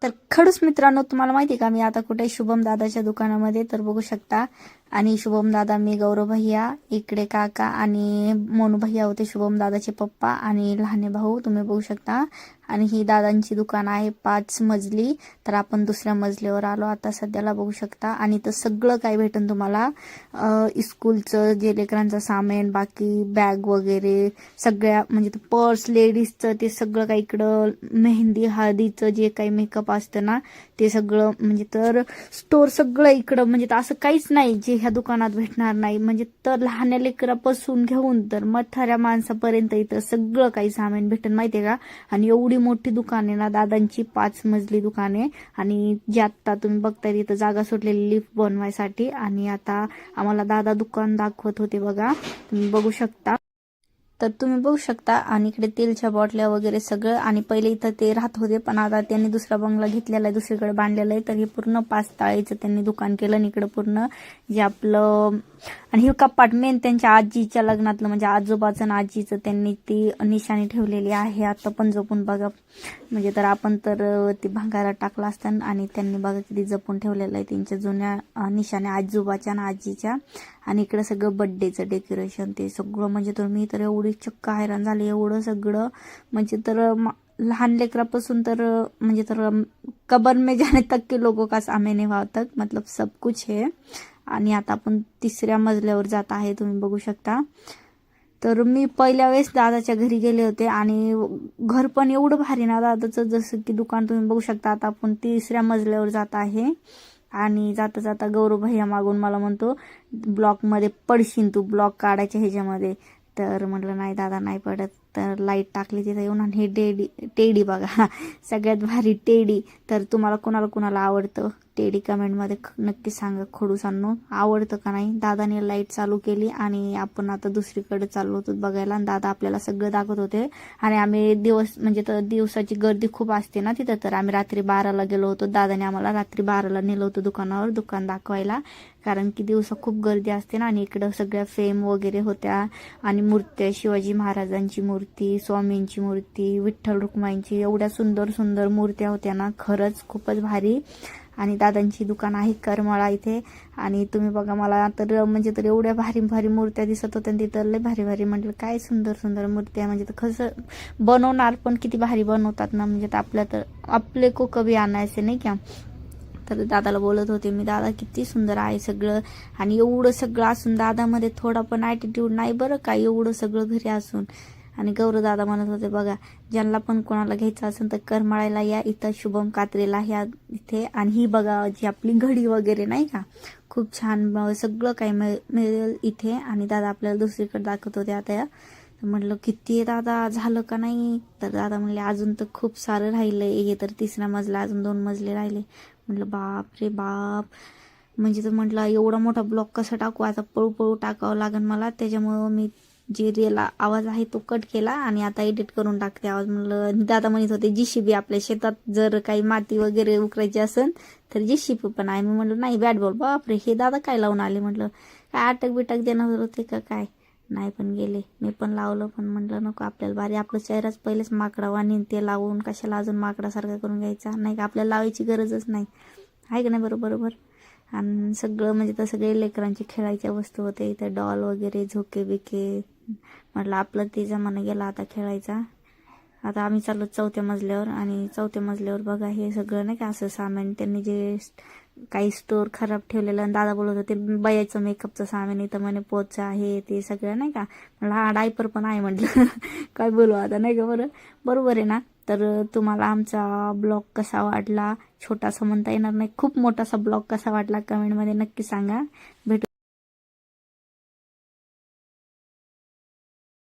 तर खडूस मित्रांनो, तुम्हाला माहिती आहे का मी आता कुठे शुभम दादाच्या दुकानामध्ये तर बघू शकता. आणि शुभम दादा, मी गौरव भैया, इकडे काका आणि मोनू भैया होते शुभम दादाचे पप्पा आणि लहाने भाऊ तुम्ही बघू शकता. आणि ही दादांची दुकान आहे 5 मजली. तर आपण दुसऱ्या मजल्यावर आलो आता सध्याला बघू शकता. आणि तर सगळं काय भेटन तुम्हाला, स्कूलचं जे लेकरांचं सामान, बाकी बॅग वगैरे सगळ्या, म्हणजे पर्स लेडीजचं ते सगळं काही इकडं, मेहंदी हळदीचं जे काही मेकअप असतं ना ते सगळं, म्हणजे तर स्टोर सगळं इकडं, म्हणजे असं काहीच नाही जे ह्या दुकानात भेटणार नाही. म्हणजे तर लहान लेकरापासून घेऊन तर म्हाताऱ्या माणसापर्यंत इथं सगळं काही सामान भेटन माहितीये का. आणि एवढी मोठी दुकान आहे ना दादांची, 5 मजली दुकान आहे. आणि जे आता तुम्ही बघताय इथं जागा सुटलेली लिफ्ट बनवायसाठी. आणि आता आम्हाला दादा दुकान दाखवत होते बघा, तुम्ही बघू शकता. तर तुम्ही बघू शकता. आणि इकडे तेलच्या बॉटल्या वगैरे सगळं. आणि पहिले इथं ते राहत होते, पण आता त्यांनी दुसरा बंगला घेतलेला आहे, दुसरीकडे बांधलेला आहे. तर हे पूर्ण 5 ताळीचं त्यांनी दुकान केलं. आणि इकडे पूर्ण जे आपलं, आणि हे कपाट मेन त्यांच्या आजीच्या लग्नातलं, म्हणजे आजोबाचं आणि आजीचं त्यांनी ती निशाणी ठेवलेली आहे. आता पण जपून बघा, म्हणजे तर आपण तर ती भांगारात टाकला असताना. आणि त्यांनी बघा किती जपून ठेवलेलं आहे त्यांच्या जुन्या निशाण्या आजोबाच्या आणि आजीच्या. आणि इकडे सगळं बड्डेचं डेकोरेशन ते सगळं, म्हणजे तर मी तर एवढी चक्क हैराण झाले. एवढं सगळं म्हणजे तर लहान लेकरापासून तर, म्हणजे तर कबर में जाने तक के लोगों का सामने नहीं वहां तक, मतलब सब कुछ है. आणि आता आपण 3ऱ्या मजल्यावर जात आहे, तुम्ही बघू शकता. तर मी पहिल्या वेळेस दादाच्या घरी गेले होते आणि घर पण एवढं भारी ना दादाचं, जसं की दुकान तुम्ही बघू शकता. आता आपण 3ऱ्या मजल्यावर जात आहे. आणि जाता जाता गौरव भैया मागून मला म्हणतो, ब्लॉकमध्ये पडशील तू, ब्लॉक काढायच्या ह्याच्यामध्ये. तर म्हटलं नाही दादा नाही पडत. तर लाईट टाकली तिथे येऊन. आणि हे टेडी बघा सगळ्यात भारी टेडी. तर तुम्हाला कोणाला आवडतं टेडी कमेंटमध्ये नक्की सांगा. खडूसांनो आवडतं का नाही. दादाने लाईट चालू केली आणि आपण आता दुसरीकडे चाललो होतो बघायला. आणि दादा आपल्याला सगळं दाखवत होते. आणि आम्ही म्हणजे तर दिवसाची गर्दी खूप असते ना तिथं, तर आम्ही रात्री 12ला गेलो होतो. दादाने आम्हाला रात्री 12ला नेलं होतं दुकानावर, दुकान दाखवायला. कारण की दिवसा खूप गर्दी असते ना. आणि इकडं सगळ्या फेम वगैरे होत्या. आणि मूर्त्या, शिवाजी महाराजांची मूर्ती, स्वामींची मूर्ती, विठ्ठल रुक्माईंची, एवढ्या सुंदर सुंदर मूर्त्या होत्या ना, खरंच खूपच भारी. आणि दादांची दुकान आहे करमाळा इथे. आणि तुम्ही बघा, मला तर म्हणजे तर एवढ्या भारी भारी मूर्त्या दिसत होत्या तिथं, लय भारी भारी. म्हटलं काय सुंदर सुंदर मूर्त्या, म्हणजे तर कसं बनवणार पण किती भारी बनवतात ना. म्हणजे तर आपल्या तर आपले को कभी आणायचे नाही का. तर दादाला बोलत होते मी, दादा किती सुंदर आहे सगळं. आणि एवढं सगळं असून दादामध्ये थोडा पण ॲटिट्यूड नाही बरं का, एवढं सगळं घरी असून. आणि गौरव दादा म्हणत होते बघा, ज्यांना पण कोणाला घ्यायचं असेल तर करमाळ्याला या, इथं शुभम कात्रेला ह्या इथे. आणि ही बघा जी आपली घडी वगैरे नाही का, खूप छान सगळं काही मिळेल इथे. आणि दादा आपल्याला दुसरीकडे दाखवत होते आता. म्हटलं किती आहे दादा, झालं का नाही. तर दादा म्हणले अजून तर खूप सारं राहिलंय, हे तर 3रा मजला, अजून 2 मजले राहिले. म्हटलं बाप रे बाप. म्हणजे तर म्हटलं एवढा मोठा ब्लॉक कसा टाकू, आता पळू पळू टाकावं लागेल मला. त्याच्यामुळं मी जे रिअल आवाज आहे तो कट केला आणि आता एडिट करून टाकते आवाज. म्हणलं दादा म्हणत होते JCB, आपल्या शेतात जर काही माती वगैरे उकरायची असेल तर JCB पण आहे. मी म्हटलं नाही बॅट बॉल. बापरे, हे दादा काय लावून आले. म्हटलं काय अटक बिटक देणार होते का काय. नाही पण गेले. मी पण लावलं, पण म्हटलं नको, आपल्याला भारी आपलं चेहराच पहिलेच माकडावानी, ते लावून कशाला अजून माकडासारखा करून घ्यायचा नाही का. आपल्याला लावायची गरजच नाही, आहे का नाही बरोबर. आणि सगळं म्हणजे तर सगळे लेकरांची खेळायच्या वस्तू होते इथं, डॉल वगैरे, झोके बिके. म्हटलं आपलं ते जमाना गेला आता खेळायचा. आता आम्ही चाललो 4थ्या मजल्यावर. आणि 4थ्या मजल्यावर बघा हे सगळं नाही का असं सामान त्यांनी जे काही स्टोर खराब ठेवलेलं. आणि दादा बोलत होते बायाचं मेकअपचं सामान इथं म्हणे, पोचा आहे ते सगळं नाही का. म्हणलं हा डायपर पण आहे म्हटलं काय बोलू आता नाही का. बरोबर आहे ना. तर तुम्हाला आमचा ब्लॉग कसा वाटला, छोटासा म्हणता येणार नाही, खूप मोठासा ब्लॉग कसा वाटला कमेंटमध्ये नक्की सांगा. भेटू.